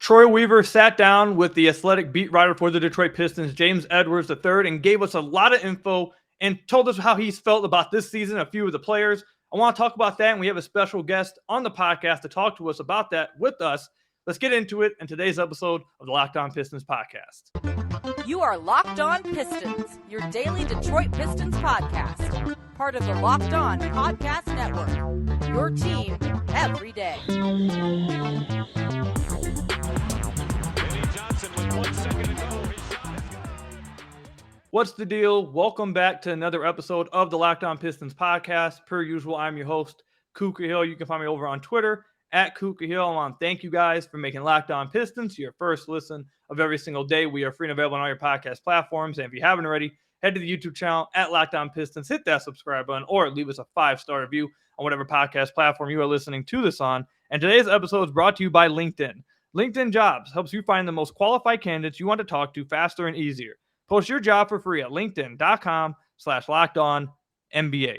Troy Weaver sat down with the athletic beat writer for the Detroit Pistons, James Edwards III, and gave us a lot of info and told us how he's felt about this season, a few of the players. I want to talk about that, and we have a special guest on the podcast to talk to us about that with us. Let's get into it in today's episode of the Locked On Pistons podcast. You are Locked On Pistons, your daily Detroit Pistons podcast. Part of the Locked On Podcast Network, your team every day. What's the deal? Welcome back to another episode of the Locked On Pistons podcast. Per usual, I'm your host, Kuka Hill. You can find me over on Twitter at Kuka Hill. I want to thank you guys for making Locked On Pistons your first listen of every single day. We are free and available on all your podcast platforms. And if you haven't already, head to the YouTube channel at Locked On Pistons, hit that subscribe button, or leave us a 5-star review on whatever podcast platform you are listening to this on. And today's episode is brought to you by LinkedIn. LinkedIn Jobs helps you find the most qualified candidates you want to talk to faster and easier. Post your job for free at linkedin.com/LockedOnNBA.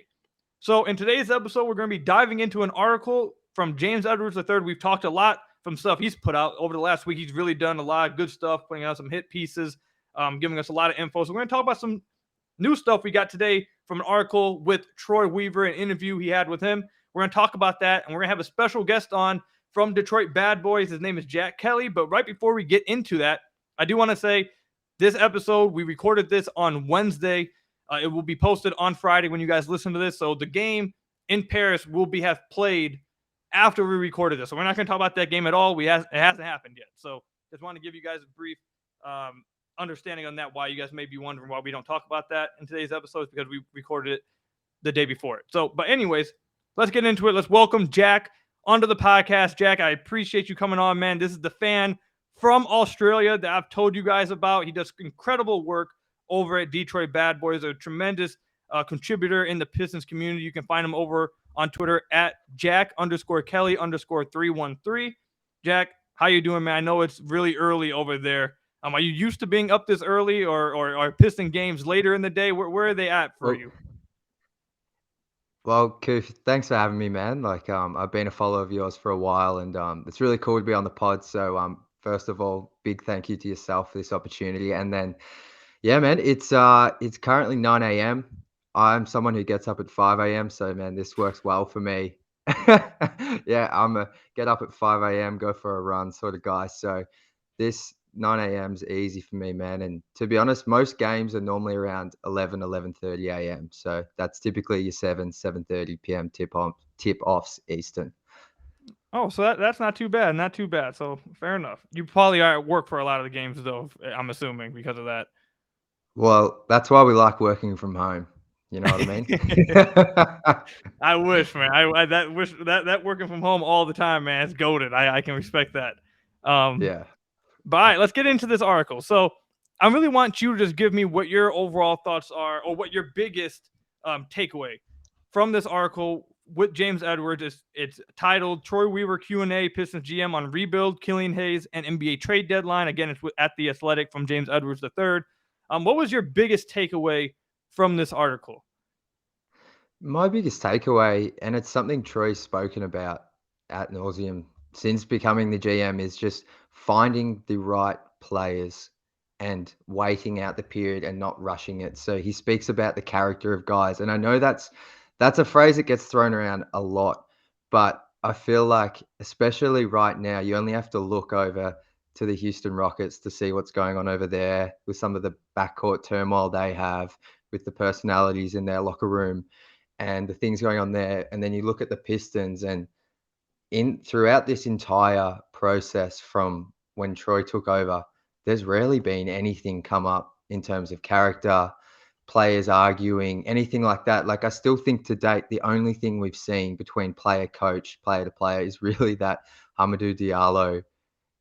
So in today's episode, we're going to be diving into an article from James Edwards III. We've talked a lot from stuff he's put out over the last week. He's really done a lot of good stuff, putting out some hit pieces, giving us a lot of info. So we're going to talk about some new stuff we got today from an article with Troy Weaver, an interview he had with him. We're going to talk about that, and we're going to have a special guest on from Detroit Bad Boys. His name is Jack Kelly. But right before we get into that, I do want to say this episode, we recorded this on Wednesday. It will be posted on Friday when you guys listen to this. So the game in Paris will have played after we recorded this. So we're not going to talk about that game at all. It hasn't happened yet. So just want to give you guys a brief understanding on that, why you guys may be wondering why we don't talk about that in today's episode, because we recorded it the day before it. So, but anyways, let's get into it. Let's welcome Jack onto the podcast. Jack, I appreciate you coming on, man. This is the fan from Australia that I've told you guys about. He does incredible work over at Detroit Bad Boys, a tremendous contributor in the Pistons community. You can find him over on Twitter at Jack_Kelly_313. Jack, how you doing, man? I know it's really early over there. Are you used to being up this early, or Piston games later in the day? Where are they at for you? Well, Koof, thanks for having me, man. I've been a follower of yours for a while, and it's really cool to be on the pod. So, first of all, big thank you to yourself for this opportunity. And then, yeah, man, it's currently 9 a.m. I'm someone who gets up at 5 a.m. So, man, this works well for me. Yeah, I'm a get up at 5 a.m., go for a run sort of guy. So this 9 a.m. is easy for me, man. And to be honest, most games are normally around 11:30 a.m. So that's typically your 7:30 p.m. tip-offs Eastern. Oh, so that's not too bad. Not too bad. So fair enough. You probably are at work for a lot of the games, though, I'm assuming, because of that. Well, that's why we like working from home. You know what I mean? I wish, man. I wish that working from home all the time, man. It's goated. I can respect that. Yeah. But all right, let's get into this article. So I really want you to just give me what your overall thoughts are, or what your biggest takeaway from this article with James Edwards. It's titled Troy Weaver Q&A Pistons GM on Rebuild, Killian Hayes, and NBA Trade Deadline. Again, it's at The Athletic from James Edwards III. What was your biggest takeaway from this article? My biggest takeaway, and it's something Troy's spoken about ad nauseum since becoming the GM, is just finding the right players and waiting out the period and not rushing it. So he speaks about the character of guys. And I know that's a phrase that gets thrown around a lot, but I feel like, especially right now, you only have to look over to the Houston Rockets to see what's going on over there with some of the backcourt turmoil they have, with the personalities in their locker room and the things going on there. And then you look at the Pistons, and throughout this entire process from when Troy took over, there's rarely been anything come up in terms of character, players arguing, anything like that. Like, I still think to date, the only thing we've seen between player coach, player to player, is really that Hamidou Diallo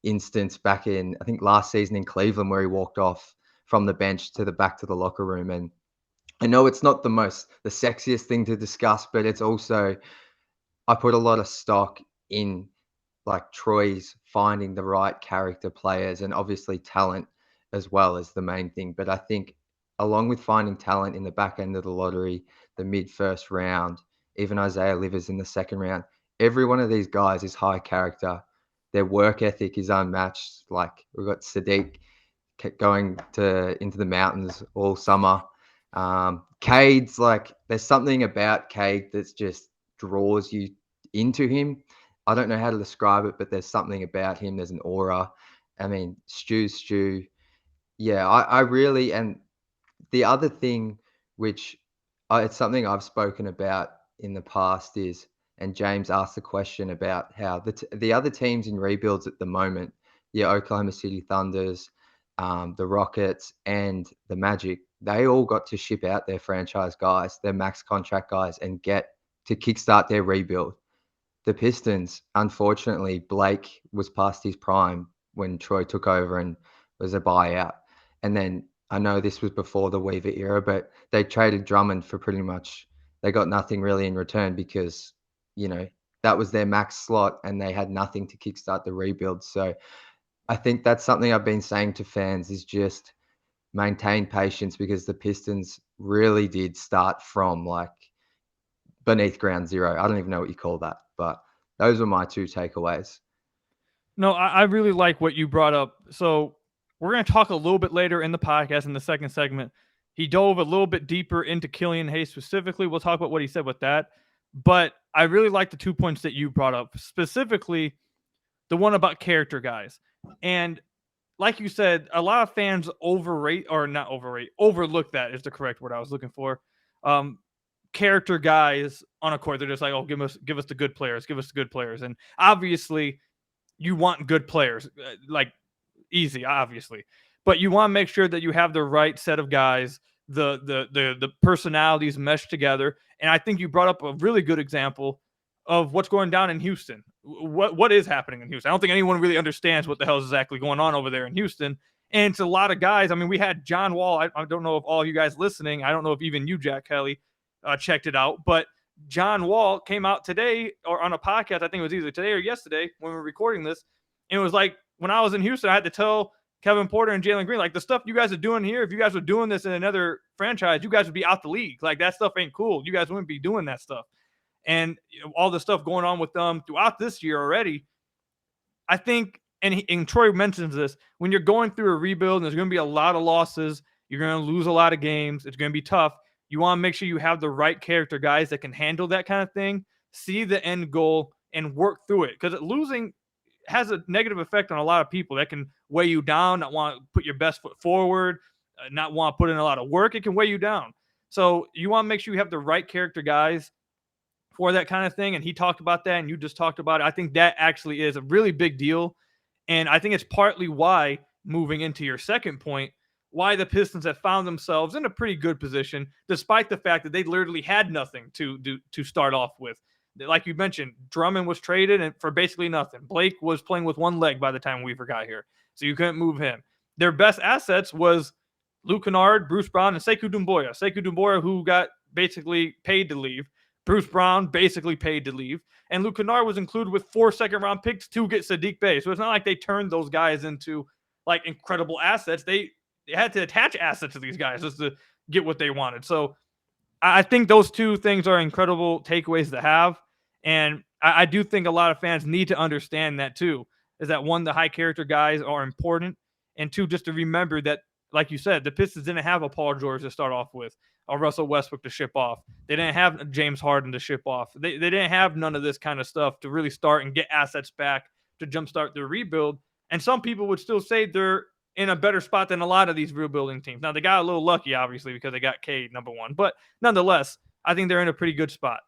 instance back in, I think, last season in Cleveland, where he walked off from the bench to the back to the locker room. And I know it's not the sexiest thing to discuss, but it's also, I put a lot of stock in like Troy's finding the right character players, and obviously talent as well as the main thing. But I think along with finding talent in the back end of the lottery, the mid-first round, even Isaiah Livers in the second round, every one of these guys is high character, Their work ethic is unmatched. Like we've got Sadiq going into the mountains all summer. Cade's like there's something about Cade that's just draws you into him. I don't know how to describe it, but there's something about him. There's an aura. I mean, Stu. Yeah, I really, and the other thing, which it's something I've spoken about in the past is, and James asked the question about how the other teams in rebuilds at the moment, the Oklahoma City Thunders, the Rockets, and the Magic, they all got to ship out their franchise guys, their max contract guys, and get to kickstart their rebuild. The Pistons, unfortunately, Blake was past his prime when Troy took over and was a buyout. And then I know this was before the Weaver era, but they traded Drummond for pretty much, they got nothing really in return because, that was their max slot and they had nothing to kickstart the rebuild. So I think that's something I've been saying to fans is just maintain patience because the Pistons really did start from like beneath ground zero. I don't even know what you call that, but those were my two takeaways. No, I really like what you brought up. So we're going to talk a little bit later in the podcast in the second segment. He dove a little bit deeper into Killian Hayes specifically. We'll talk about what he said with that. But I really like the 2 points that you brought up, specifically the one about character guys. And like you said, a lot of fans overlook that is the correct word I was looking for. Character guys on a court, they're just like, oh, give us the good players. And obviously you want good players, like easy, obviously, but you want to make sure that you have the right set of guys, the personalities meshed together. And I think you brought up a really good example of what's going down in Houston. What is happening in Houston? I don't think anyone really understands what the hell is exactly going on over there in Houston. And it's a lot of guys. I mean, we had John Wall. I don't know if all you guys listening, I don't know if even you, Jack Kelly, checked it out, but John Wall came out today or on a podcast. I think it was either today or yesterday when we were recording this. And it was like, when I was in Houston, I had to tell Kevin Porter and Jalen Green, like, the stuff you guys are doing here, if you guys were doing this in another franchise, you guys would be out the league. Like, that stuff ain't cool. You guys wouldn't be doing that stuff. And all the stuff going on with them throughout this year already, I think, and Troy mentions this, when you're going through a rebuild and there's going to be a lot of losses, you're going to lose a lot of games, it's going to be tough. You want to make sure you have the right character guys that can handle that kind of thing, see the end goal, and work through it. Because losing has a negative effect on a lot of people. That can weigh you down, not want to put your best foot forward, not want to put in a lot of work. It can weigh you down. So you want to make sure you have the right character guys for that kind of thing. And he talked about that, and you just talked about it. I think that actually is a really big deal. And I think it's partly why, moving into your second point, why the Pistons have found themselves in a pretty good position, despite the fact that they literally had nothing to start off with. Like you mentioned, Drummond was traded and for basically nothing. Blake was playing with one leg by the time Weaver got here, so you couldn't move him. Their best assets was Luke Kennard, Bruce Brown, and Sekou Doumbouya. Sekou Doumbouya, who got basically paid to leave. Bruce Brown basically paid to leave. And Luke Kennard was included with 4 second-round picks to get Sadiq Bey. So it's not like they turned those guys into, like, incredible assets. They had to attach assets to these guys just to get what they wanted. So I think those two things are incredible takeaways to have. And I do think a lot of fans need to understand that too, is that one, the high character guys are important. And two, just to remember that, like you said, the Pistons didn't have a Paul George to start off with, or Russell Westbrook to ship off. They didn't have James Harden to ship off. They didn't have none of this kind of stuff to really start and get assets back to jumpstart their rebuild. And some people would still say they're in a better spot than a lot of these rebuilding teams. Now, they got a little lucky, obviously, because they got Cade, number one. But nonetheless, I think they're in a pretty good spot.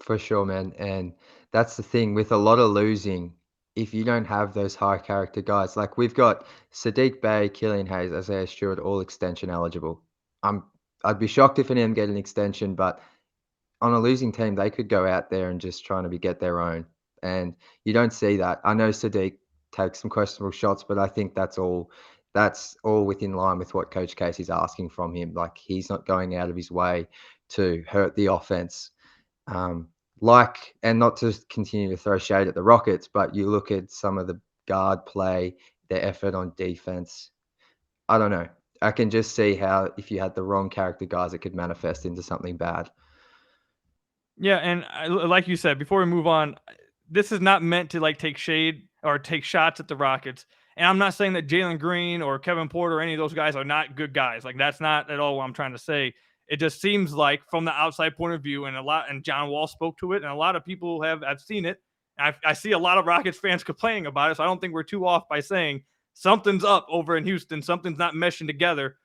For sure, man. And that's the thing with a lot of losing. If you don't have those high character guys, like we've got Sadiq Bey, Killian Hayes, Isaiah Stewart, all extension eligible. I'd be shocked if any of them get an extension, but on a losing team, they could go out there and just trying to get their own. And you don't see that. I know Sadiq takes some questionable shots, but I think that's all within line with what Coach Casey's asking from him. Like, he's not going out of his way to hurt the offense. And not to continue to throw shade at the Rockets, but you look at some of the guard play, their effort on defense. I don't know. I can just see how if you had the wrong character guys, it could manifest into something bad. Yeah, and like you said, before we move on, this is not meant to like take shade or take shots at the Rockets. And I'm not saying that Jalen Green or Kevin Porter or any of those guys are not good guys. Like that's not at all what I'm trying to say. It just seems like from the outside point of view, and John Wall spoke to it, and a lot of people have seen it. I see a lot of Rockets fans complaining about it, so I don't think we're too off by saying something's up over in Houston. Something's not meshing together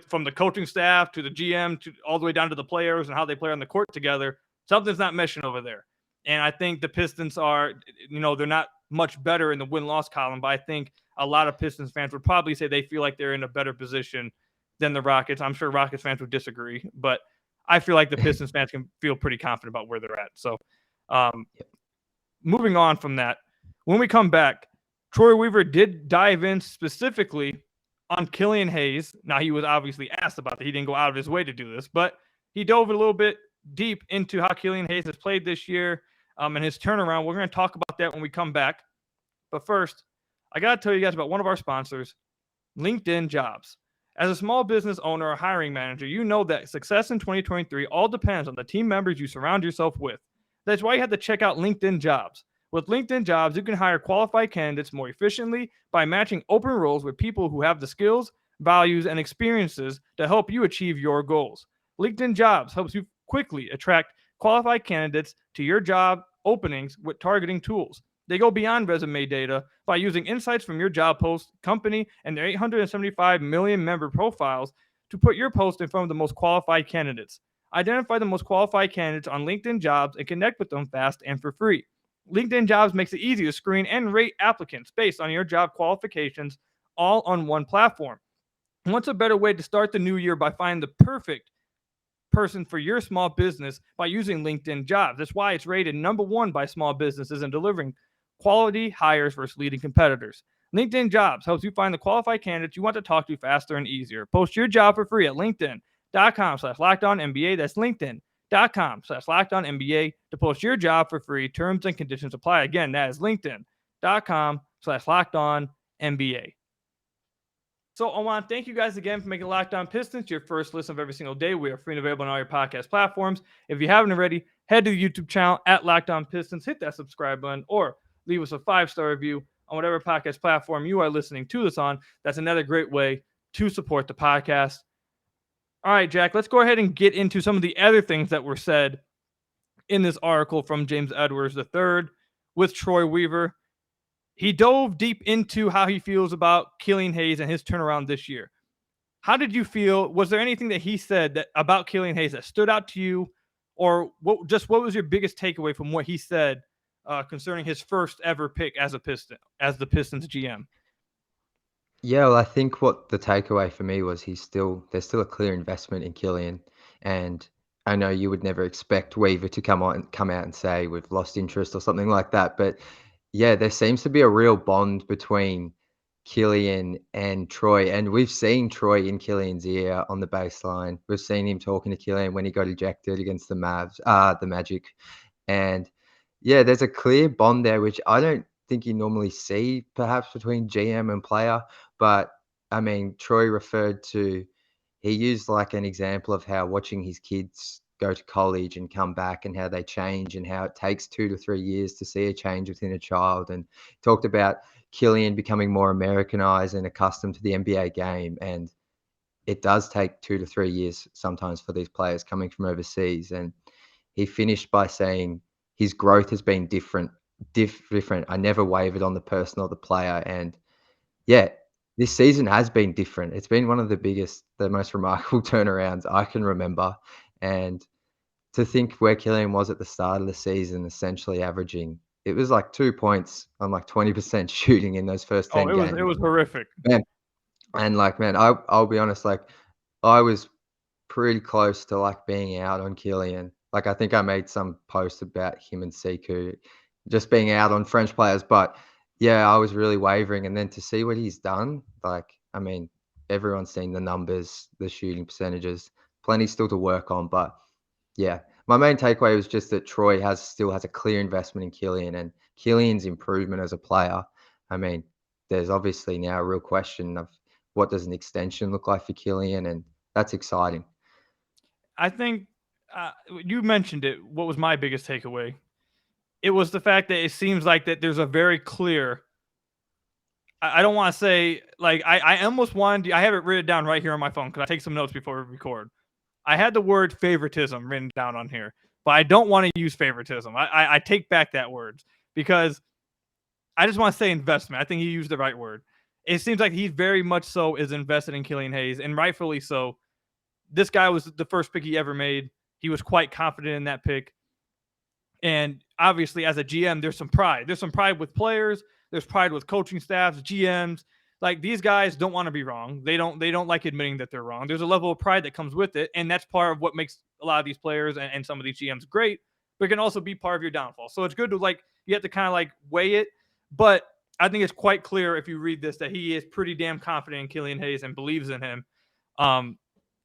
from the coaching staff to the GM to all the way down to the players and how they play on the court together. Something's not meshing over there. And I think the Pistons are, they're not much better in the win-loss column, but I think a lot of Pistons fans would probably say they feel like they're in a better position than the Rockets. I'm sure Rockets fans would disagree, but I feel like the Pistons fans can feel pretty confident about where they're at. So moving on from that, when we come back, Troy Weaver did dive in specifically on Killian Hayes. Now, he was obviously asked about that. He didn't go out of his way to do this, but he dove a little bit deep into how Killian Hayes has played this year and his turnaround. We're going to talk about that when we come back. But first, I got to tell you guys about one of our sponsors, LinkedIn Jobs. As a small business owner or hiring manager, you know that success in 2023 all depends on the team members you surround yourself with. That's why you have to check out LinkedIn Jobs. With LinkedIn Jobs, you can hire qualified candidates more efficiently by matching open roles with people who have the skills, values, and experiences to help you achieve your goals. LinkedIn Jobs helps you quickly attract qualified candidates to your job openings with targeting tools. They go beyond resume data by using insights from your job post, company, and their 875 million member profiles to put your post in front of the most qualified candidates. Identify the most qualified candidates on LinkedIn Jobs and connect with them fast and for free. LinkedIn Jobs makes it easy to screen and rate applicants based on your job qualifications, all on one platform. And what's a better way to start the new year by finding the perfect person for your small business by using LinkedIn Jobs? That's why it's rated #1 by small businesses in delivering quality hires versus leading competitors. LinkedIn Jobs helps you find the qualified candidates you want to talk to faster and easier. Post your job for free at LinkedIn.com/LockedOnNBA. That's LinkedIn.com/LockedOnNBA to post your job for free. Terms and conditions apply. Again, that is LinkedIn.com/LockedOnNBA. So I want to thank you guys again for making Locked On Pistons your first listen of every single day. We are free and available on all your podcast platforms. If you haven't already, head to the YouTube channel at Locked On Pistons, hit that subscribe button, or leave us a 5-star review on whatever podcast platform you are listening to this on. That's another great way to support the podcast. All right, Jack, let's go ahead and get into some of the other things that were said in this article from James Edwards III with Troy Weaver. He dove deep into how he feels about Killian Hayes and his turnaround this year. How did you feel? Was there anything that he said about Killian Hayes that stood out to you? Or what was your biggest takeaway from what he said concerning his first ever pick as the Pistons GM? Yeah, well, I think what the takeaway for me was there's still a clear investment in Killian, and I know you would never expect Weaver to come out and say we've lost interest or something like that, but yeah, there seems to be a real bond between Killian and Troy, and we've seen Troy in Killian's ear on the baseline. We've seen him talking to Killian when he got ejected against the Magic, and yeah, there's a clear bond there, which I don't think you normally see perhaps between GM and player. But I mean, Troy he used like an example of how watching his kids go to college and come back and how they change and how it takes 2 to 3 years to see a change within a child. And talked about Killian becoming more Americanized and accustomed to the NBA game. And it does take 2 to 3 years sometimes for these players coming from overseas. And he finished by saying his growth has been different. I never wavered on the person or the player. And yeah, this season has been different. It's been one of the most remarkable turnarounds I can remember. And to think where Killian was at the start of the season, essentially averaging, it was like 2 points on like 20% shooting in those first 10 games. It was horrific. Man. And like, man, I'll be honest, like I was pretty close to like being out on Killian. Like I think I made some post about him and Sekou just being out on French players, but yeah, I was really wavering. And then to see what he's done, like, I mean, everyone's seen the numbers, the shooting percentages, plenty still to work on. But yeah, my main takeaway was just that Troy still has a clear investment in Killian and Killian's improvement as a player. I mean, there's obviously now a real question of what does an extension look like for Killian, and that's exciting. I think you mentioned it. What was my biggest takeaway? it was the fact that it seems like that there's a very clear. I don't want to say like I almost wanted. I have it written down right here on my phone because I take some notes before we record. I had the word favoritism written down on here, but I don't want to use favoritism. I take back that word because I just want to say investment. I think he used the right word. It seems like he very much so is invested in Killian Hayes, and rightfully so. This guy was the first pick he ever made. He was quite confident in that pick. And obviously, as a GM, there's some pride. There's some pride with players. There's pride with coaching staffs, GMs. Like, these guys don't want to be wrong. They don't like admitting that they're wrong. There's a level of pride that comes with it, and that's part of what makes a lot of these players and some of these GMs great, but it can also be part of your downfall. So it's good to, like, you have to kind of like weigh it. But I think it's quite clear if you read this that he is pretty damn confident in Killian Hayes and believes in him.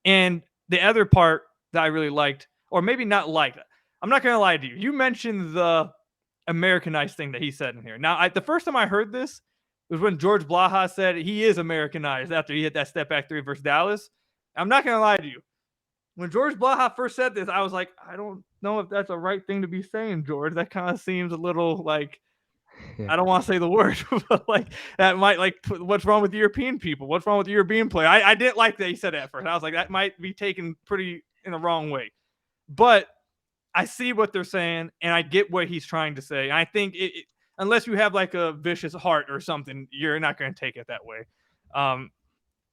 And the other part that I really liked, or maybe not liked, I'm not going to lie to you. You mentioned the Americanized thing that he said in here. Now, the first time I heard this was when George Blaha said he is Americanized after he hit that step back three versus Dallas. I'm not going to lie to you. When George Blaha first said this, I was like, I don't know if that's a right thing to be saying, George. That kind of seems a little like, I don't want to say the word, but like that might like, what's wrong with European people? What's wrong with the European player? I didn't like that he said it at first. I was like, that might be taken pretty in the wrong way. But I see what they're saying, and I get what he's trying to say. I think unless you have like a vicious heart or something, you're not going to take it that way.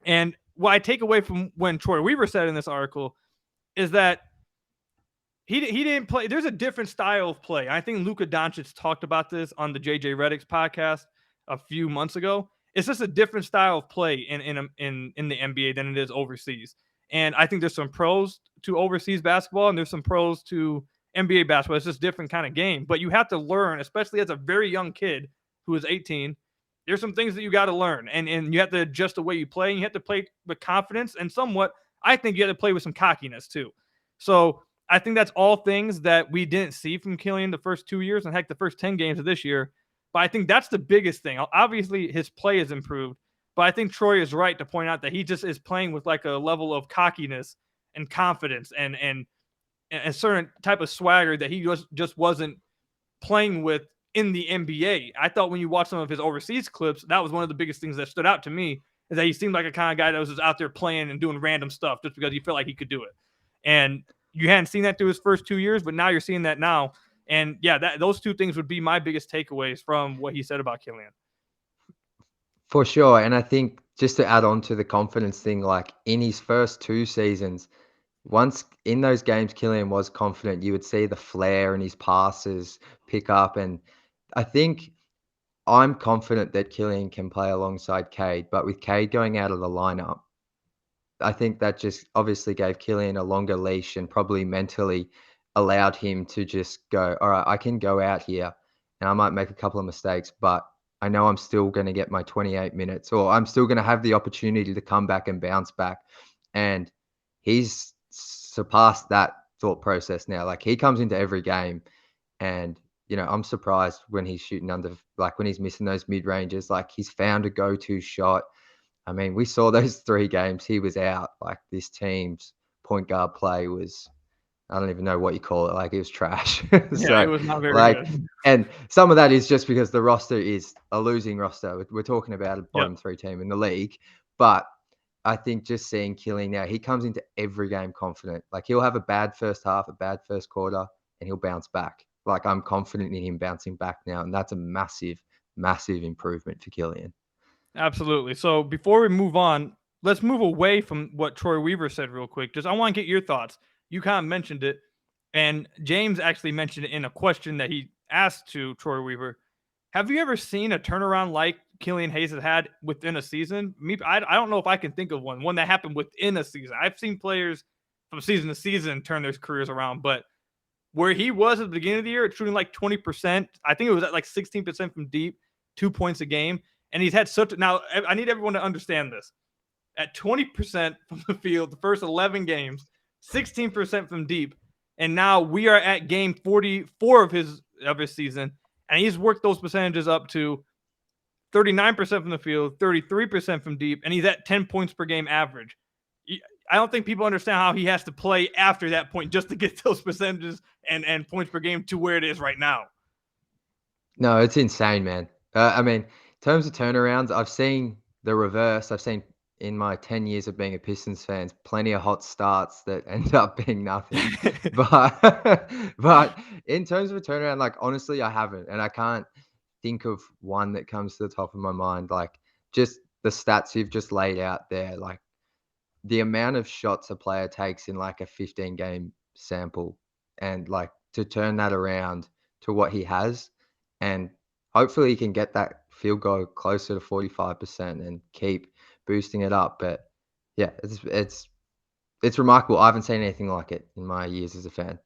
And what I take away from when Troy Weaver said in this article is that he didn't play. There's a different style of play. I think Luka Doncic talked about this on the JJ Redick's podcast a few months ago. It's just a different style of play in the NBA than it is overseas. And I think there's some pros to overseas basketball and there's some pros to NBA basketball. It's just different kind of game. But you have to learn, especially as a very young kid who is 18, there's some things that you got to learn. And you have to adjust the way you play. And you have to play with confidence and somewhat, I think you have to play with some cockiness too. So I think that's all things that we didn't see from Killian the first 2 years and heck, the first 10 games of this year. But I think that's the biggest thing. Obviously, his play has improved. But I think Troy is right to point out that he just is playing with like a level of cockiness and confidence and a certain type of swagger that he just wasn't playing with in the NBA. I thought when you watch some of his overseas clips, that was one of the biggest things that stood out to me is that he seemed like a kind of guy that was just out there playing and doing random stuff just because he felt like he could do it. And you hadn't seen that through his first 2 years, but now you're seeing that now. And yeah, those two things would be my biggest takeaways from what he said about Killian. For sure. And I think just to add on to the confidence thing, like in his first 2 seasons, once in those games, Killian was confident. You would see the flair in his passes pick up. And I think I'm confident that Killian can play alongside Cade. But with Cade going out of the lineup, I think that just obviously gave Killian a longer leash and probably mentally allowed him to just go, all right, I can go out here and I might make a couple of mistakes, but I know I'm still going to get my 28 minutes or I'm still going to have the opportunity to come back and bounce back. And he's surpassed that thought process now. Like he comes into every game and, you know, I'm surprised when he's shooting under, like when he's missing those mid ranges, like he's found a go-to shot. I mean, we saw those 3 games he was out. Like this team's point guard play was, I don't even know what you call it. Like it was trash. Yeah, it was not very good. And some of that is just because the roster is a losing roster. We're talking about a bottom 3 team in the league. But I think just seeing Killian now, he comes into every game confident. Like he'll have a bad first half, a bad first quarter, and he'll bounce back. Like I'm confident in him bouncing back now. And that's a massive, massive improvement for Killian. Absolutely. So before we move on, let's move away from what Troy Weaver said real quick. Just I want to get your thoughts. You kind of mentioned it, and James actually mentioned it in a question that he asked to Troy Weaver. Have you ever seen a turnaround like Killian Hayes has had within a season? I don't know if I can think of one that happened within a season. I've seen players from season to season turn their careers around, but where he was at the beginning of the year, shooting like 20%, I think it was at like 16% from deep, 2 points a game, and he's had now I need everyone to understand this. At 20% from the field, the first 11 games, 16% from deep, and now we are at game 44 of his season, and he's worked those percentages up to 39% from the field, 33% from deep, and he's at 10 points per game average. I don't think people understand how he has to play after that point just to get those percentages and points per game to where it is right now. No, it's insane, man. I mean, in terms of turnarounds, I've seen the reverse. I've seen in my 10 years of being a Pistons fan, plenty of hot starts that end up being nothing. But but in terms of a turnaround, like honestly, I haven't, and I can't think of one that comes to the top of my mind. Like just the stats you've just laid out there, like the amount of shots a player takes in like a 15 game sample, and like to turn that around to what he has, and hopefully he can get that field goal closer to 45% and keep boosting it up. But yeah, it's remarkable. I haven't seen anything like it in my years as a fan.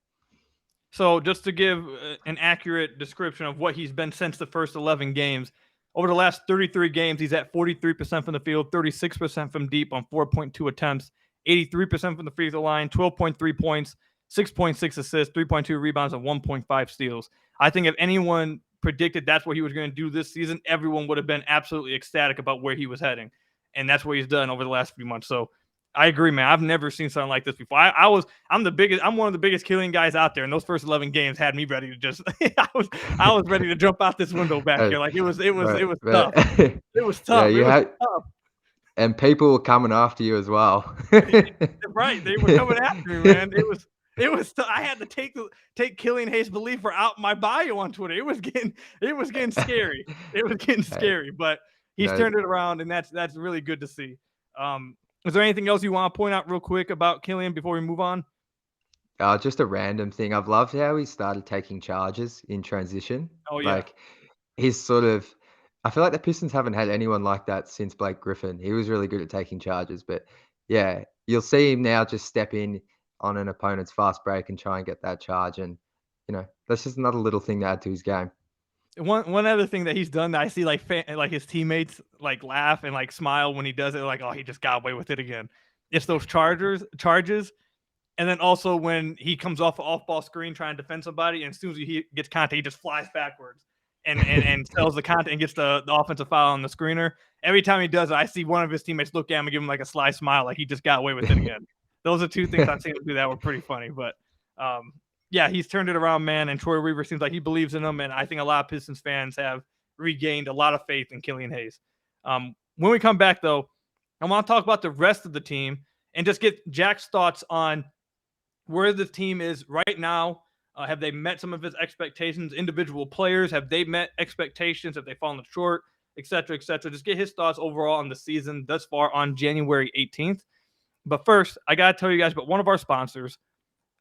So just to give an accurate description of what he's been since the first 11 games, over the last 33 games, he's at 43% from the field, 36% from deep on 4.2 attempts, 83% from the free throw line, 12.3 points, 6.6 assists, 3.2 rebounds, and 1.5 steals. I think if anyone predicted that's what he was going to do this season, everyone would have been absolutely ecstatic about where he was heading. And that's what he's done over the last few months. So I agree, man. I've never seen something like this before. I'm one of the biggest Killian guys out there, and those first 11 games had me ready to just I was ready to jump out this window back here. Like it was tough. It was Yeah, tough. It was tough. and people were coming after you as well. Right. They were coming after me, man. I had to take Killian Hayes' believer out my bio on Twitter. It was getting scary. It was getting scary, but he's turned it around, and that's really good to see. Is there anything else you want to point out real quick about Killian before we move on? Just a random thing. I've loved how he started taking charges in transition. Oh yeah. Like he's sort of, I feel like the Pistons haven't had anyone like that since Blake Griffin. He was really good at taking charges, but yeah, you'll see him now just step in on an opponent's fast break and try and get that charge. And, that's just another little thing to add to his game. One other thing that he's done that I see like his teammates like laugh and like smile when he does it, like, oh, he just got away with it again. It's those charges, and then also when he comes off an off-ball screen trying to defend somebody, and as soon as he gets contact, he just flies backwards and sells the contact and gets the offensive foul on the screener. Every time he does it, I see one of his teammates look at him and give him like a sly smile, like he just got away with it again. Those are two things I've seen him do that were pretty funny, but yeah, he's turned it around, man, and Troy Weaver seems like he believes in him, and I think a lot of Pistons fans have regained a lot of faith in Killian Hayes. When we come back, though, I want to talk about the rest of the team and just get Jack's thoughts on where the team is right now. Have they met some of his expectations? Individual players, have they met expectations? Have they fallen short, et cetera, et cetera? Just get his thoughts overall on the season thus far on January 18th. But first, I got to tell you guys about one of our sponsors.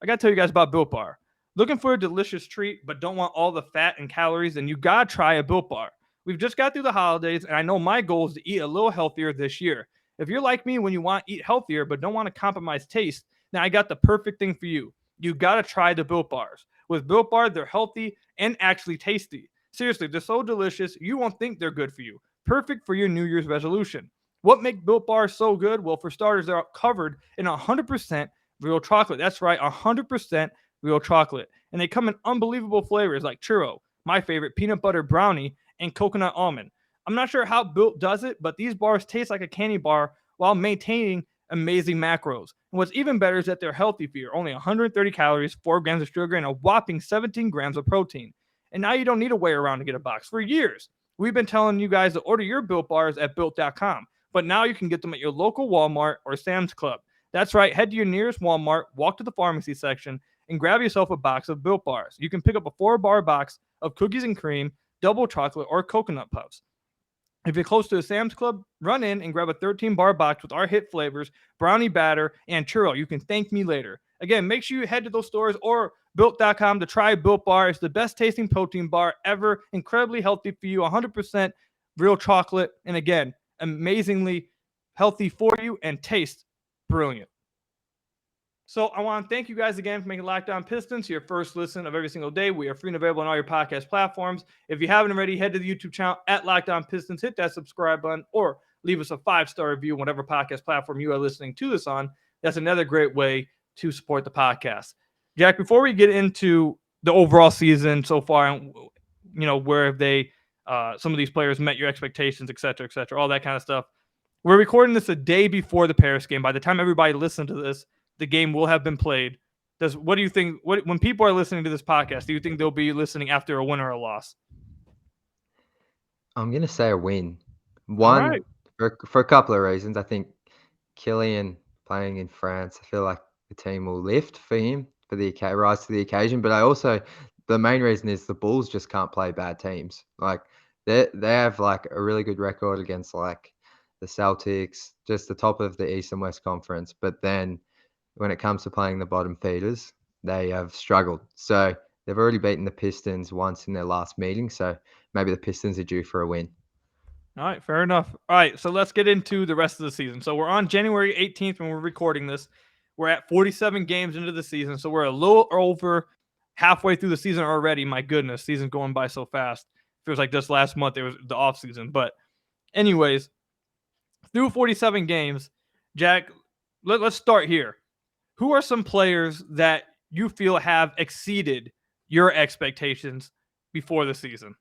I got to tell you guys about Built Bar. Looking for a delicious treat but don't want all the fat and calories? Then you got to try a Built Bar. We've just got through the holidays, and I know my goal is to eat a little healthier this year. If you're like me when you want to eat healthier but don't want to compromise taste, now I got the perfect thing for you. You got to try the Built Bars. With Built Bar, they're healthy and actually tasty. Seriously, they're so delicious, you won't think they're good for you. Perfect for your New Year's resolution. What makes Built Bars so good? Well, for starters, they're covered in 100% real chocolate. That's right, 100% real chocolate. And they come in unbelievable flavors like churro, my favorite, peanut butter brownie, and coconut almond. I'm not sure how Built does it, but these bars taste like a candy bar while maintaining amazing macros. And what's even better is that they're healthy for you. Only 130 calories, 4 grams of sugar, and a whopping 17 grams of protein. And now you don't need to wait around to get a box. For years, we've been telling you guys to order your Built Bars at Built.com. But now you can get them at your local Walmart or Sam's Club. That's right. Head to your nearest Walmart, walk to the pharmacy section, and grab yourself a box of Built Bars. You can pick up a 4-bar box of cookies and cream, double chocolate, or coconut puffs. If you're close to a Sam's Club, run in and grab a 13-bar box with our hit flavors, brownie batter, and churro. You can thank me later. Again, make sure you head to those stores or Built.com to try Built Bar. It's the best tasting protein bar ever. Incredibly healthy for you, 100% real chocolate. And again, amazingly healthy for you and taste brilliant. So I want to thank you guys again for making Locked On Pistons your first listen of every single day. We are free and available on all your podcast platforms. If you haven't already, head to the YouTube channel at Locked On Pistons, hit that subscribe button, or leave us a 5-star review on whatever podcast platform you are listening to this on. That's another great way to support the podcast. Jack, before we get into the overall season so far, where have they, some of these players met your expectations, et cetera, all that kind of stuff. We're recording this a day before the Paris game. By the time everybody listens to this, the game will have been played. What do you think? When people are listening to this podcast, do you think they'll be listening after a win or a loss? I'm going to say a win. All One, right. for a couple of reasons. I think Killian playing in France, I feel like the team will lift for him for the rise to the occasion. But the main reason is the Bulls just can't play bad teams. Like they have like a really good record against like the Celtics, just the top of the East and West Conference. But then when it comes to playing the bottom feeders, they have struggled. So they've already beaten the Pistons once in their last meeting. So maybe the Pistons are due for a win. All right, fair enough. All right, so let's get into the rest of the season. So we're on January 18th when we're recording this. We're at 47 games into the season, so we're a little over halfway through the season already. My goodness, season's going by so fast. Feels like just last month it was the off season. But anyways, through 47 games, Jack, let's start here. Who are some players that you feel have exceeded your expectations before the season?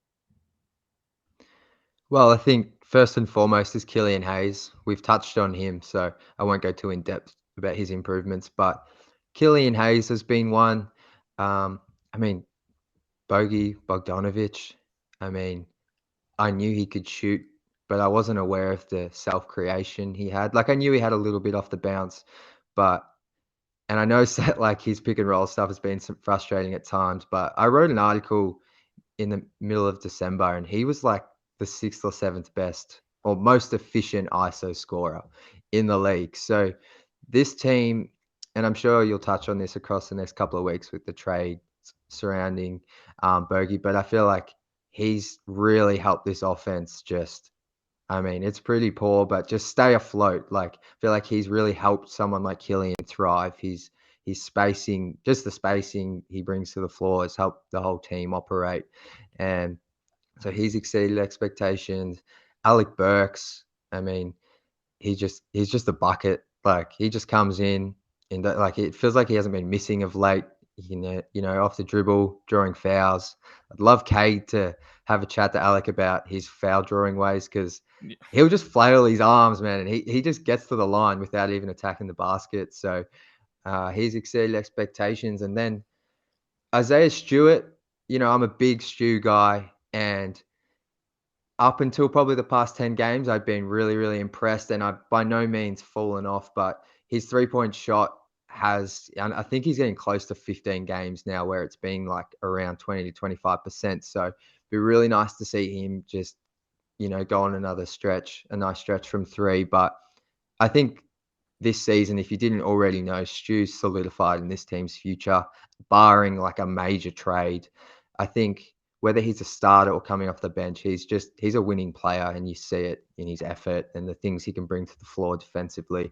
Well, I think first and foremost is Killian Hayes. We've touched on him, so I won't go too in depth about his improvements. But Killian Hayes has been one. I mean, Bogdanovic. I mean, I knew he could shoot, but I wasn't aware of the self creation he had. Like I knew he had a little bit off the bounce, but and I know like his pick and roll stuff has been some frustrating at times. But I wrote an article in the middle of December, and he was like the sixth or seventh best or most efficient ISO scorer in the league. So this team, and I'm sure you'll touch on this across the next couple of weeks with the trade surrounding Bogey, but I feel like he's really helped this offense just. I mean, it's pretty poor, but just stay afloat. Like, I feel like he's really helped someone like Killian thrive. His spacing, just the spacing he brings to the floor has helped the whole team operate. And so he's exceeded expectations. Alec Burks, I mean, he's just a bucket. Like he just comes in and like it feels like he hasn't been missing of late. Off the dribble, drawing fouls. I'd love Cade to have a chat to Alec about his foul drawing ways because he'll just flail his arms, man, and he just gets to the line without even attacking the basket. So he's exceeded expectations. And then Isaiah Stewart, I'm a big Stew guy, and up until probably the past 10 games, I've been really, really impressed, and I've by no means fallen off, but his three-point shot and I think he's getting close to 15 games now where it's been like around 20 to 25%. So it'd be really nice to see him just, go on another stretch, a nice stretch from three. But I think this season, if you didn't already know, Stu's solidified in this team's future, barring like a major trade. I think whether he's a starter or coming off the bench, he's a winning player, and you see it in his effort and the things he can bring to the floor defensively.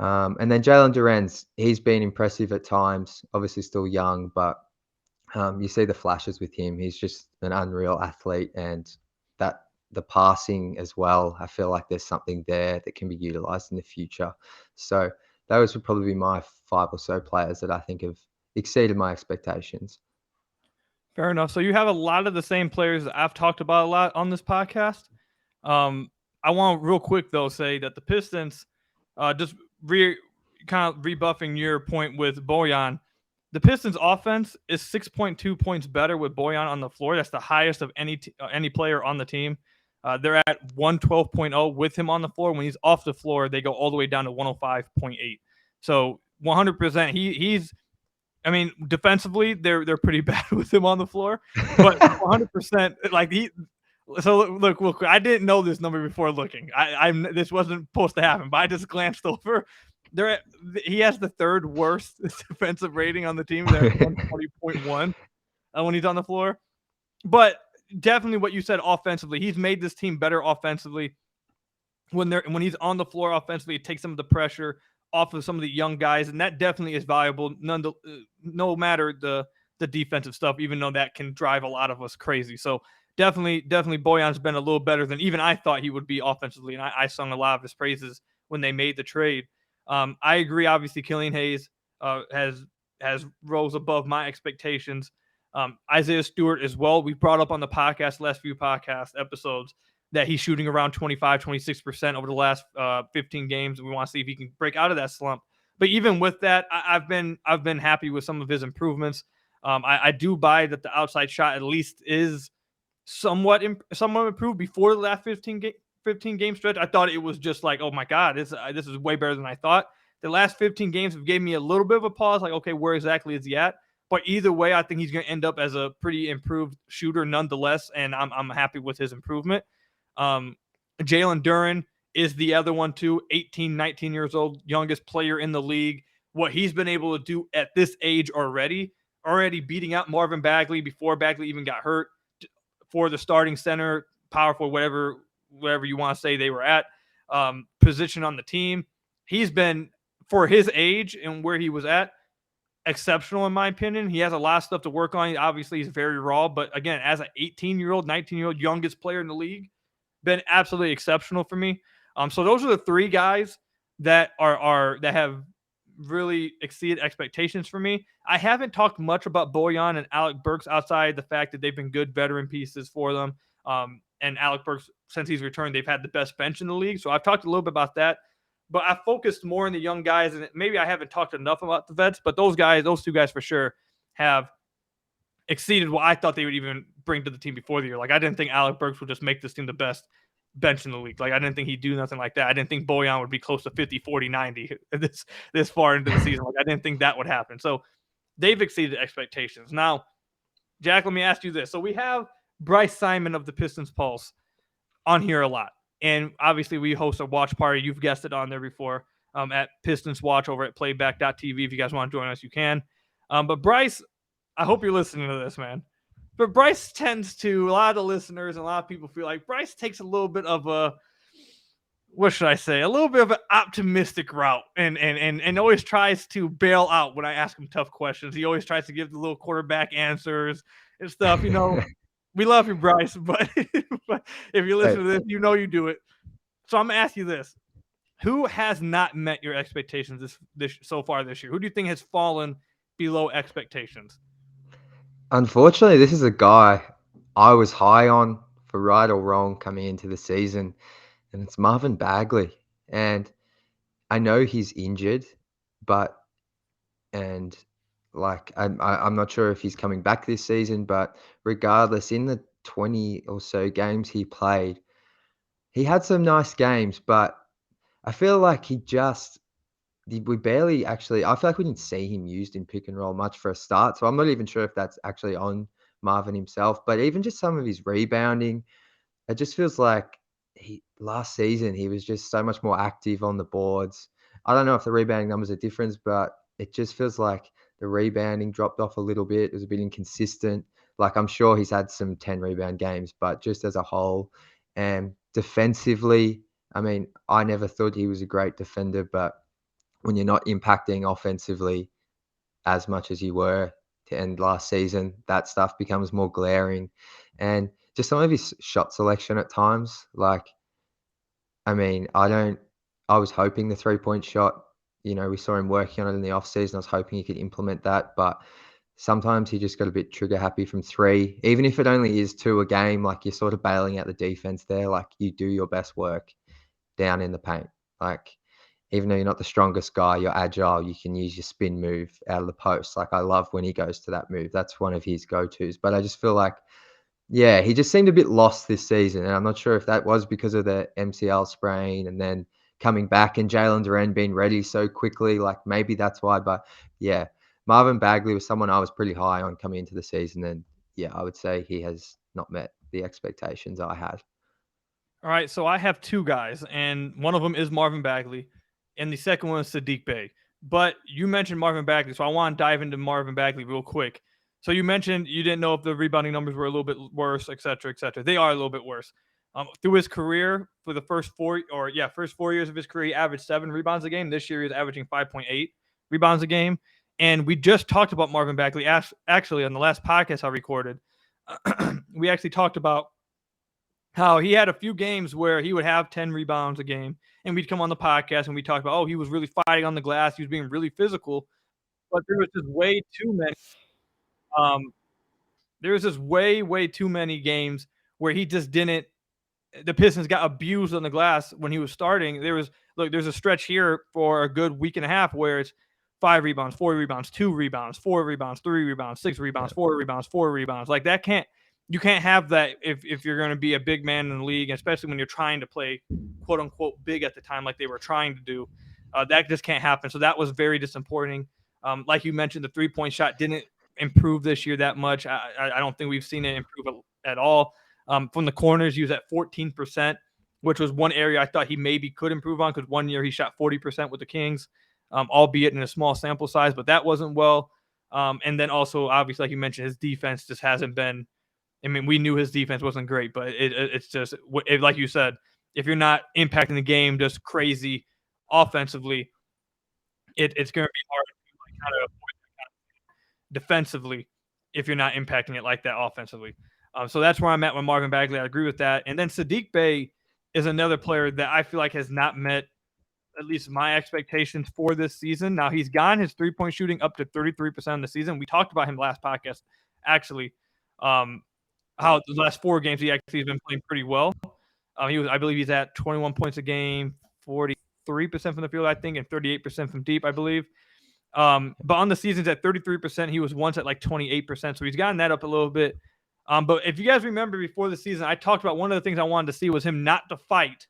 And then Jalen Duren's, he's been impressive at times, obviously still young, but you see the flashes with him. He's just an unreal athlete, and that the passing as well, I feel like there's something there that can be utilized in the future. So those would probably be my 5 or so players that I think have exceeded my expectations. Fair enough. So you have a lot of the same players that I've talked about a lot on this podcast. I want to real quick though say that the Pistons, just kind of rebuffing your point with Bojan, the Pistons offense is 6.2 points better with Bojan on the floor. That's the highest of any player on the team. They're at 112.0 with him on the floor. When he's off the floor, they go all the way down to 105.8. So 100%. He's. I mean, defensively, they're pretty bad with him on the floor, but 100% like he. So look, I didn't know this number before looking. This wasn't supposed to happen, but I just glanced over. He has the third worst defensive rating on the team. They're at 140.1 when he's on the floor. But definitely what you said offensively, he's made this team better offensively. When he's on the floor offensively, it takes some of the pressure off of some of the young guys, and that definitely is valuable. No matter the defensive stuff, even though that can drive a lot of us crazy. So definitely Bojan's been a little better than even I thought he would be offensively, and I sung a lot of his praises when they made the trade. I agree. Obviously, Killian Hayes has rose above my expectations. Isaiah Stewart as well. We brought up on the last few podcast episodes that he's shooting around 25, 26% over the last 15 games. We want to see if he can break out of that slump. But even with that, I've been happy with some of his improvements. I do buy that the outside shot at least is somewhat improved before the last 15 game stretch. I thought it was just like, oh my God, this is way better than I thought. The last 15 games have gave me a little bit of a pause, like, okay, where exactly is he at? But either way, I think he's going to end up as a pretty improved shooter nonetheless, and I'm happy with his improvement. Jalen Duren is the other one too, 18, 19 years old, youngest player in the league. What he's been able to do at this age already beating out Marvin Bagley before Bagley even got hurt for the starting center, power forward, whatever you want to say they were at, position on the team. He's been, for his age and where he was at, exceptional in my opinion. He has a lot of stuff to work on. Obviously, he's very raw, but again, as an 18-year-old, 19-year-old youngest player in the league, been absolutely exceptional for me. So those are the three guys that that have really exceeded expectations for me. I haven't talked much about Bojan and Alec Burks outside the fact that they've been good veteran pieces for them. And Alec Burks, since he's returned, they've had the best bench in the league. So I've talked a little bit about that. But I focused more on the young guys, and maybe I haven't talked enough about the vets, but those two guys for sure have exceeded what I thought they would even bring to the team before the year. Like, I didn't think Alec Burks would just make this team the best bench in the league. Like, I didn't think he'd do nothing like that. I didn't think Bojan would be close to 50, 40, 90 this far into the season. Like, I didn't think that would happen. So they've exceeded expectations. Now, Jack, let me ask you this. So we have Bryce Simon of the Pistons Pulse on here a lot. And obviously we host a watch party. You've guessed it on there before, at Pistons Watch over at playback.tv. If you guys want to join us, you can. But Bryce, I hope you're listening to this, man. But Bryce tends to, a lot of the listeners and a lot of people feel like Bryce takes a little bit of a, what should I say, a little bit of an optimistic route and always tries to bail out when I ask him tough questions. He always tries to give the little quarterback answers and stuff, you know. We love you, Bryce, but if you listen to this, you know you do it. So I'm going to ask you this. Who has not met your expectations this so far this year? Who do you think has fallen below expectations? Unfortunately, this is a guy I was high on for right or wrong coming into the season, and it's Marvin Bagley. And I know he's injured, I'm not sure if he's coming back this season, but regardless, in the 20 or so games he played, he had some nice games, but I feel like we barely actually, I feel like we didn't see him used in pick and roll much for a start. So I'm not even sure if that's actually on Marvin himself, but even just some of his rebounding, it just feels like last season he was just so much more active on the boards. I don't know if the rebounding numbers are different, but it just feels like the rebounding dropped off a little bit. It was a bit inconsistent. Like, I'm sure he's had some 10 rebound games, but just as a whole, and defensively, I mean, I never thought he was a great defender, but when you're not impacting offensively as much as you were to end last season, that stuff becomes more glaring. And just some of his shot selection at times, like, I mean, I was hoping the 3-point shot, you know, we saw him working on it in the offseason. I was hoping he could implement that, but sometimes he just got a bit trigger happy from three. Even if it only is 2 a game, like, you're sort of bailing out the defense there. Like, you do your best work down in the paint. Like, even though you're not the strongest guy, you're agile, you can use your spin move out of the post. Like, I love when he goes to that move. That's one of his go-tos. But I just feel like, yeah, he just seemed a bit lost this season. And I'm not sure if that was because of the MCL sprain and then coming back and Jalen Duren being ready so quickly. Like, maybe that's why. But yeah, Marvin Bagley was someone I was pretty high on coming into the season. And yeah, I would say he has not met the expectations I had. All right, so I have 2 guys, and one of them is Marvin Bagley, and the second one is Sadiq Bey. But you mentioned Marvin Bagley, so I want to dive into Marvin Bagley real quick. So you mentioned you didn't know if the rebounding numbers were a little bit worse, et cetera, et cetera. They are a little bit worse. Through his career, for the first 4 years of his career, he averaged 7 rebounds a game. This year, he's averaging 5.8 rebounds a game. And we just talked about Marvin Bagley. Actually, on the last podcast I recorded, we actually talked about how he had a few games where he would have 10 rebounds a game, and we'd come on the podcast and we talked about, oh, he was really fighting on the glass. He was being really physical, but there was just way too many. There was just way too many games where he just didn't. The Pistons got abused on the glass when he was starting. There's a stretch here for a good week and a half where it's 5 rebounds, 4 rebounds, 2 rebounds, 4 rebounds, 3 rebounds, 6 rebounds, 4 rebounds, 4 rebounds. Like, that can't. you can't have that if you're going to be a big man in the league, especially when you're trying to play quote unquote big at the time, like they were trying to do. That just can't happen. So that was very disappointing. Like you mentioned, the 3-point shot didn't improve this year that much. I don't think we've seen it improve at all. From the corners, he was at 14%, which was one area I thought he maybe could improve on, because one year he shot 40% with the Kings, albeit in a small sample size, but that wasn't well. And then also, obviously, like you mentioned, his defense just hasn't been. I mean, we knew his defense wasn't great, but it's just like you said, if you're not impacting the game just crazy offensively, it's going to be hard to kind of avoid that kind of defensively if you're not impacting it like that offensively. So that's where I'm at with Marvin Bagley. I agree with that. And then Saddiq Bey is another player that I feel like has not met at least my expectations for this season. Now, he's gotten his three-point shooting up to 33% in the season. We talked about him last podcast, actually. How the last 4 games he actually has been playing pretty well. I believe he's at 21 points a game, 43% from the field, I think, and 38% from deep, I believe. But on the seasons at 33%, he was once at like 28%, so he's gotten that up a little bit. But if you guys remember before the season, I talked about one of the things I wanted to see was him not to fight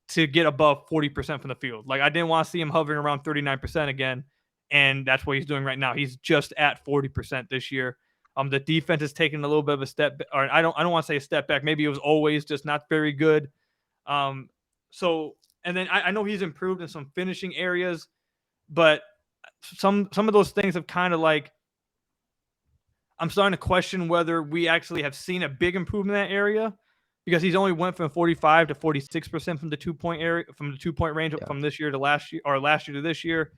to get above 40% from the field. Like, I didn't want to see him hovering around 39% again, and that's what he's doing right now. He's just at 40% this year. The defense has taken a little bit of a step, or I don't want to say a step back. Maybe it was always just not very good. So, and then I know he's improved in some finishing areas, but some of those things have kind of like, I'm starting to question whether we actually have seen a big improvement in that area, because he's only went from 45 to 46% from the 2-point area, from the 2-point range, from this year to last year, or last year to this year.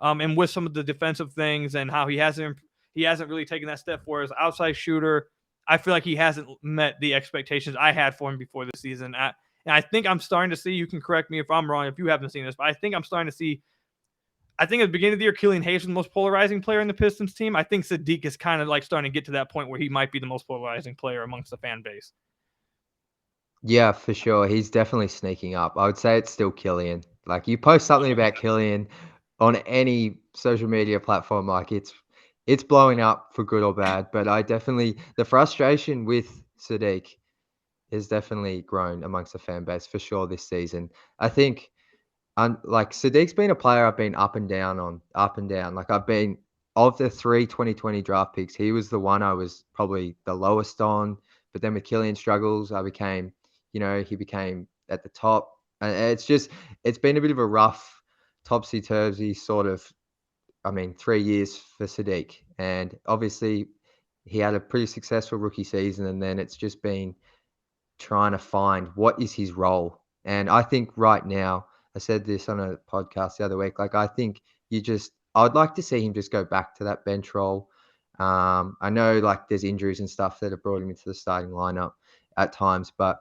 And with some of the defensive things and how he hasn't really taken that step for his outside shooter, I feel like he hasn't met the expectations I had for him before the season. And I think I'm starting to see, you can correct me if I'm wrong, if you haven't seen this, but I think I'm starting to see, I think at the beginning of the year, Killian Hayes was the most polarizing player in the Pistons team. I think Saddiq is kind of like starting to get to that point where he might be the most polarizing player amongst the fan base. Yeah, for sure. He's definitely sneaking up. I would say it's still Killian. Like, you post something about Killian on any social media platform, like it's blowing up for good or bad. But the frustration with Saddiq has definitely grown amongst the fan base for sure this season. I think, like, Sadiq's been a player I've been up and down on, up and down. Like, I've been, of the 3 2020 draft picks, he was the one I was probably the lowest on. But then with Killian struggles, he became at the top. And it's been a bit of a rough, topsy-turvy sort of, 3 years for Saddiq. And obviously, he had a pretty successful rookie season, and then it's just been trying to find what is his role. And I think right now, I said this on a podcast the other week, like, I think I'd like to see him just go back to that bench role. I know, like, there's injuries and stuff that have brought him into the starting lineup at times, but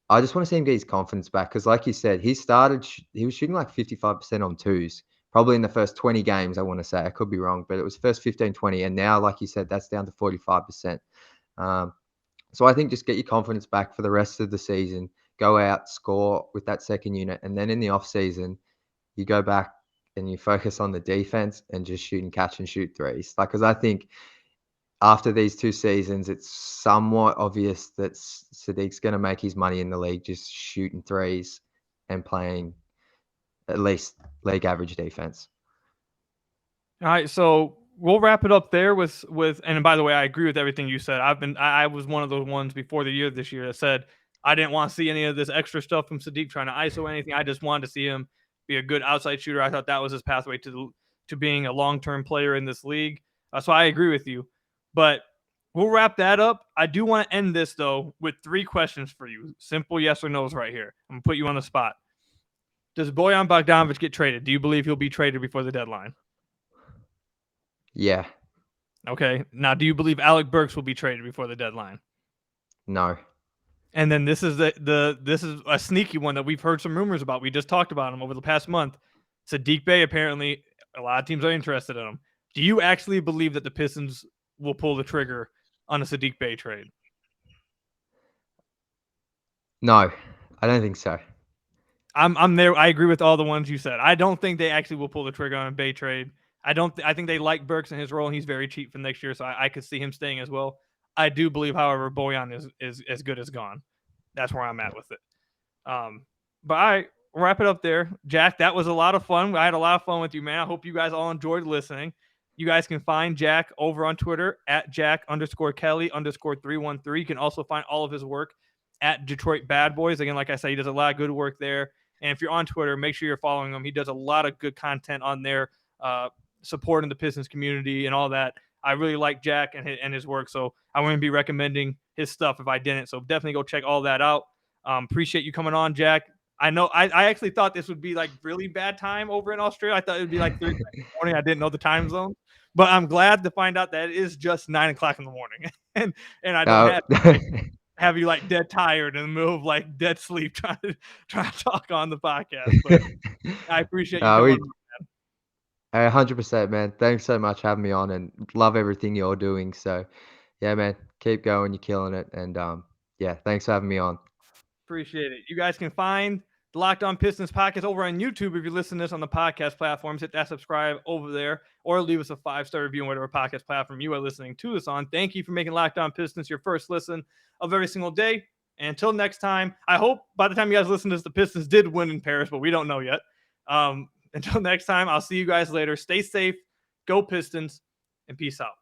I just want to see him get his confidence back, because like you said, he was shooting like 55% on twos, probably in the first 20 games, I want to say. I could be wrong, but it was first 15, 20, and now, like you said, that's down to 45%. So I think just get your confidence back for the rest of the season, go out, score with that second unit, and then in the off season, you go back and you focus on the defense and just shoot and catch and shoot threes. Like, because I think after these 2 seasons, it's somewhat obvious that Saddiq's going to make his money in the league just shooting threes and playing at least league average defense. All right, so we'll wrap it up there with and by the way, I agree with everything you said. I was one of those ones before the year this year that said I didn't want to see any of this extra stuff from Saddiq trying to ISO or anything. I just wanted to see him be a good outside shooter. I thought that was his pathway to being a long-term player in this league. So I agree with you. But we'll wrap that up. I do want to end this, though, with 3 questions for you. Simple yes or no's right here. I'm going to put you on the spot. Does Bojan Bogdanovic get traded? Do you believe he'll be traded before the deadline? Yeah. Okay. Now, do you believe Alec Burks will be traded before the deadline? No. And then this is this is a sneaky one that we've heard some rumors about. We just talked about him over the past month. Saddiq Bey, apparently, a lot of teams are interested in him. Do you actually believe that the Pistons will pull the trigger on a Saddiq Bey trade? No, I don't think so. I'm there. I agree with all the ones you said. I don't think they actually will pull the trigger on a Bey trade. I think they like Burks and his role, and he's very cheap for next year, so I could see him staying as well. I do believe, however, Bojan is as good as gone. That's where I'm at with it. But I wrap it up there. Jack, that was a lot of fun. I had a lot of fun with you, man. I hope you guys all enjoyed listening. You guys can find Jack over on Twitter at Jack_Kelly_313. You can also find all of his work at Detroit Bad Boys. Again, like I said, he does a lot of good work there. And if you're on Twitter, make sure you're following him. He does a lot of good content on there, supporting the Pistons community and all that. I really like Jack and his work, so I wouldn't be recommending his stuff if I didn't. So definitely go check all that out. Appreciate you coming on, Jack. I know I actually thought this would be like really bad time over in Australia. I thought it would be like 3 in the morning. I didn't know the time zone, but I'm glad to find out that it is just 9 o'clock in the morning, and I don't have you like dead tired in the middle of like dead sleep trying to talk on the podcast. But I appreciate you coming on. 100%, man. Thanks so much for having me on, and love everything you're doing. So, yeah, man, keep going. You're killing it. And yeah, thanks for having me on. Appreciate it. You guys can find the Locked On Pistons podcast over on YouTube. If you listen to this on the podcast platforms, hit that subscribe over there, or leave us a 5-star review on whatever podcast platform you are listening to us on. Thank you for making Locked On Pistons your first listen of every single day. And until next time, I hope by the time you guys listen to this, the Pistons did win in Paris, but we don't know yet. Until next time, I'll see you guys later. Stay safe, go Pistons, and peace out.